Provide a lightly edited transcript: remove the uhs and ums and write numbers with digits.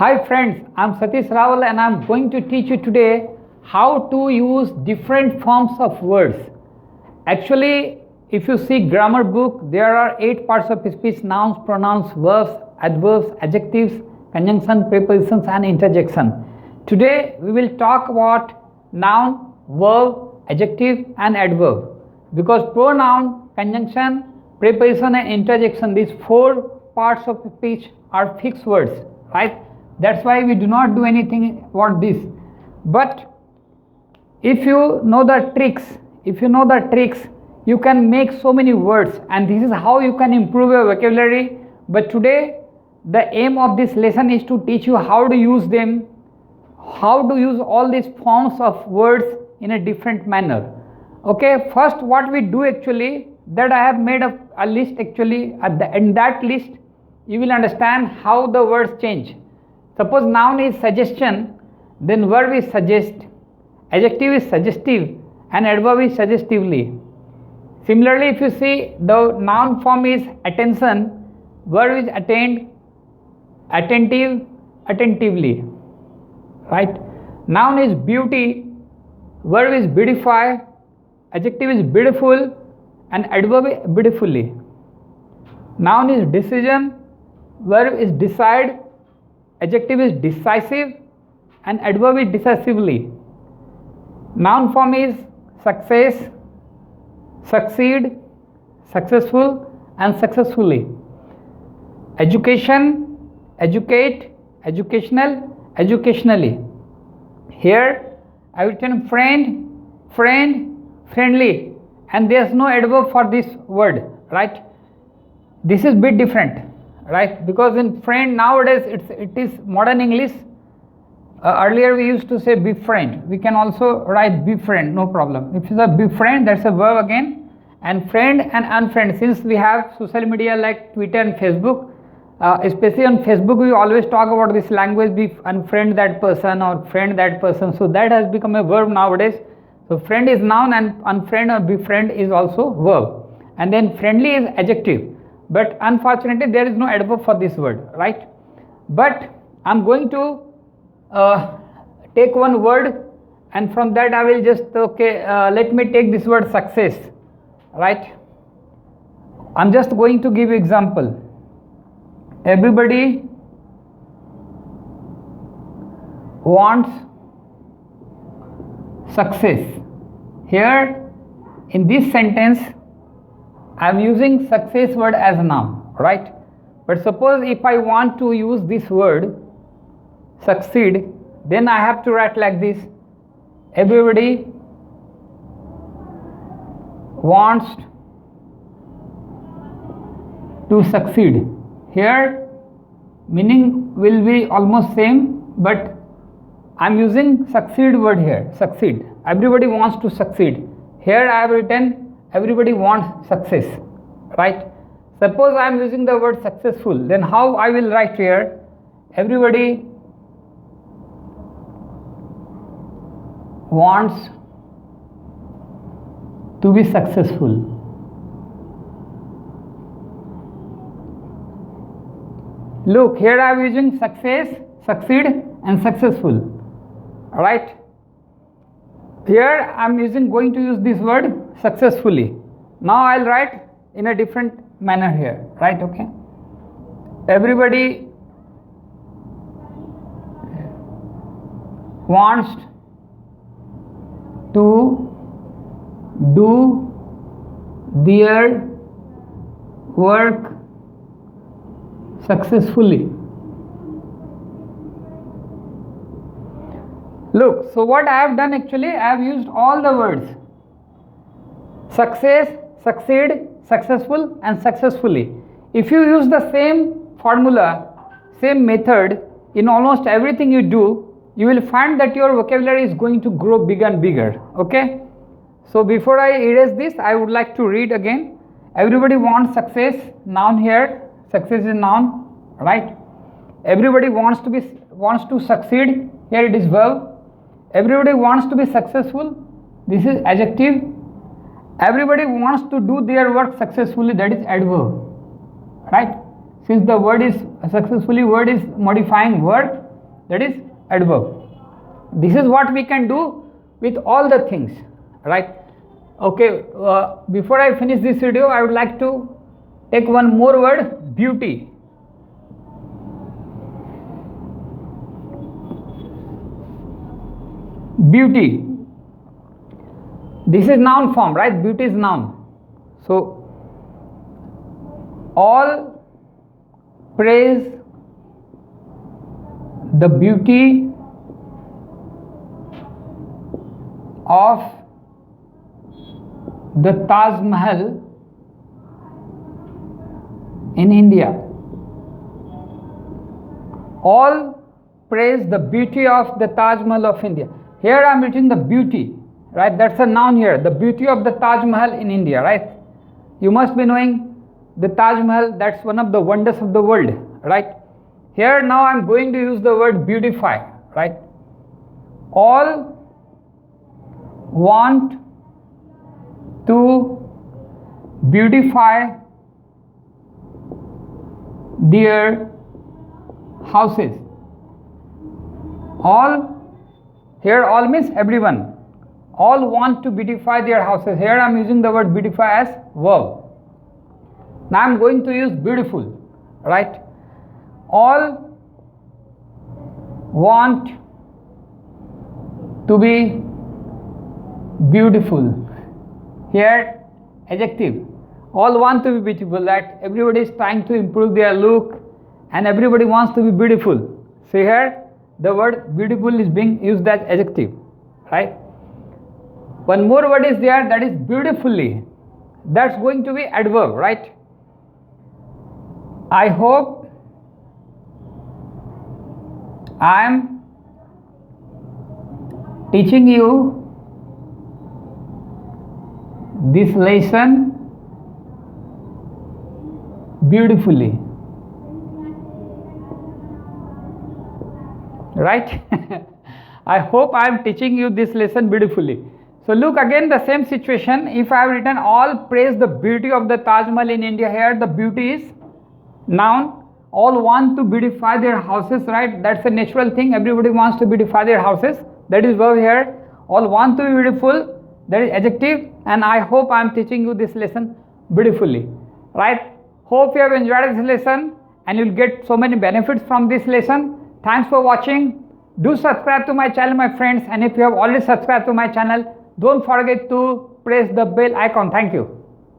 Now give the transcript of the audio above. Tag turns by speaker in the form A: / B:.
A: Hi friends, I'm Satish Rawal and I'm going to teach you today how to use different forms of words. Actually, if you see grammar book, there are 8 parts of speech: nouns, pronouns, verbs, adverbs, adjectives, conjunction, prepositions and interjection. Today we will talk about noun, verb, adjective and adverb, because pronoun, conjunction, preposition and interjection, these 4 parts of speech are fixed words, right? That's why we do not do anything about this. But if you know the tricks, you can make so many words, and this is how you can improve your vocabulary. But today the aim of this lesson is to teach you how to use them, how to use all these forms of words in a different manner. Okay, first what we do actually, that I have made a list actually. In that list you will understand how the words change. Suppose noun is suggestion, then verb is suggest, adjective is suggestive and adverb is suggestively. Similarly, if you see, the noun form is attention, verb is attend, attentive, attentively, right? Noun is beauty, verb is beautify, adjective is beautiful and adverb is beautifully. Noun is decision, verb is decide, adjective is decisive and adverb is decisively. Noun form is success, succeed, successful and successfully. Education, educate, educational, educationally. Here I have written friend, friend, friendly, and there is no adverb for this word, right? This is bit different, right? Because in friend nowadays it is modern English. Earlier we used to say befriend. We can also write befriend, no problem. If it's a befriend, that's a verb again. And friend and unfriend, since we have social media like Twitter and Facebook, especially on Facebook we always talk about this language, be unfriend that person or friend that person. So that has become a verb nowadays. So friend is noun and unfriend or befriend is also verb. And then friendly is adjective. But unfortunately there is no adverb for this word, right? But I'm going to take one word, and from that I will just let me take this word success, right? I'm just going to give you example. Everybody wants success. Here in this sentence I am using success word as a noun, right? But suppose if I want to use this word succeed, then I have to write like this: everybody wants to succeed. Here meaning will be almost same, but I am using succeed word here, succeed. Everybody wants to succeed. Here I have written everybody wants success, right? Suppose I am using the word successful, then how I will write here? Everybody wants to be successful. Look, here I am using success, succeed and successful, right? Here I am going to use this word successfully. Now I'll write in a different manner here, right? Okay, everybody wants to do their work successfully. Look, so what I have done actually, I have used all the words success, succeed, successful and successfully. If you use the same formula, same method in almost everything you do, you will find that your vocabulary is going to grow bigger and bigger. Okay, so before I erase this, I would like to read again. Everybody wants success, noun here, success is noun, right? Everybody wants to succeed, here it is verb. Everybody wants to be successful, this is adjective. Everybody wants to do their work successfully, that is adverb, right? Since the word is successfully, word is modifying word, that is adverb. This is what we can do with all the things, right? Okay, before I finish this video, I would like to take one more word, beauty. Beauty. This is noun form, right? Beauty is noun. So, all praise the beauty of the Taj Mahal in India. All praise the beauty of the Taj Mahal of India. Here I am writing the beauty, right? That's a noun here, the beauty of the Taj Mahal in India, right? You must be knowing the Taj Mahal, that's one of the wonders of the world, right? Here now I am going to use the word beautify, right? All want to beautify their houses. All, here all means everyone. All want to beautify their houses. Here I am using the word beautify as verb. Now I am going to use beautiful, right? All want to be beautiful. Here adjective. All want to be beautiful, that everybody is trying to improve their look and everybody wants to be beautiful. So here the word beautiful is being used as adjective, right? One more word is there, that is beautifully. That's going to be adverb, right? I hope I am teaching you this lesson beautifully, right? I hope I am teaching you this lesson beautifully. So look again the same situation. If I have written all praise the beauty of the Taj Mahal in India, here the beauty is noun. All want to beautify their houses, right? That's a natural thing. Everybody wants to beautify their houses. That is verb here. All want to be beautiful, that is adjective. And I hope I am teaching you this lesson beautifully, right? Hope you have enjoyed this lesson and you'll get so many benefits from this lesson. Thanks for watching. Do subscribe to my channel, my friends, and if you have already subscribed to my channel, don't forget to press the bell icon. Thank you.